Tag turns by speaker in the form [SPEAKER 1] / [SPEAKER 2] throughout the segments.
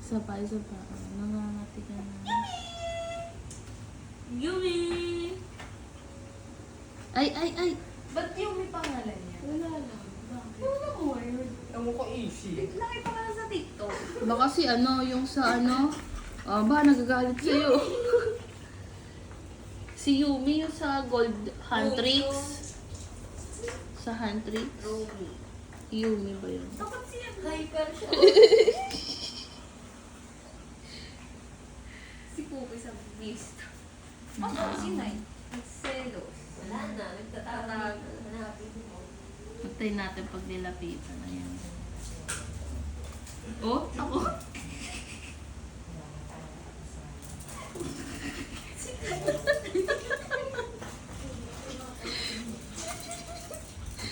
[SPEAKER 1] Isa pa, isa pa. Nangangati ka na. Yumi! Ay, ay, ay!
[SPEAKER 2] Ba't yung may pangalan niya?
[SPEAKER 1] Wala lang. Bakit?
[SPEAKER 2] Wala ko word.
[SPEAKER 3] Ang mukha easy.
[SPEAKER 2] Laki pangalan sa TikTok.
[SPEAKER 1] Baka si ano, yung sa ano, ba, nagagalit sa'yo. Si Yumi yung sa Gold Huntrix. Sa Huntrix.
[SPEAKER 2] Romy.
[SPEAKER 1] Yumi ba yun?
[SPEAKER 2] Bakit siya hyper siya? Si Pupi sa beast. Ako, si Nay. Nagselos.
[SPEAKER 4] Wala na, nagtatawag. Hanapin mo.
[SPEAKER 1] Patay natin pag nilapitan. Ayan. Oh, ako?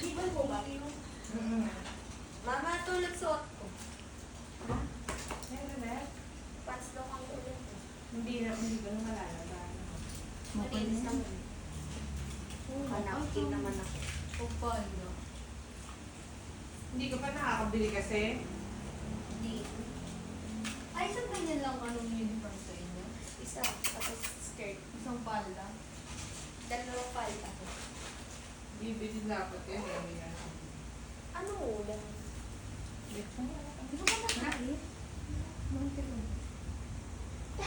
[SPEAKER 2] Iba ko ba? Mama, tulog suot ko. Pants daw kang tulog.
[SPEAKER 3] Hindi ko na malalaban.
[SPEAKER 2] Malinis
[SPEAKER 1] Mapal
[SPEAKER 2] naman. Hanapin naman ako. O paano?
[SPEAKER 3] Hindi ka pa nakakabili kasi.
[SPEAKER 2] Hindi. Ay, isang ganyan lang anong uniform sa inyo? Isa, tapos skirt. Isang palda. Dalawang palda.
[SPEAKER 3] Bibili dapat yan.
[SPEAKER 2] Ano ulam? Di ba ba nakain? Mga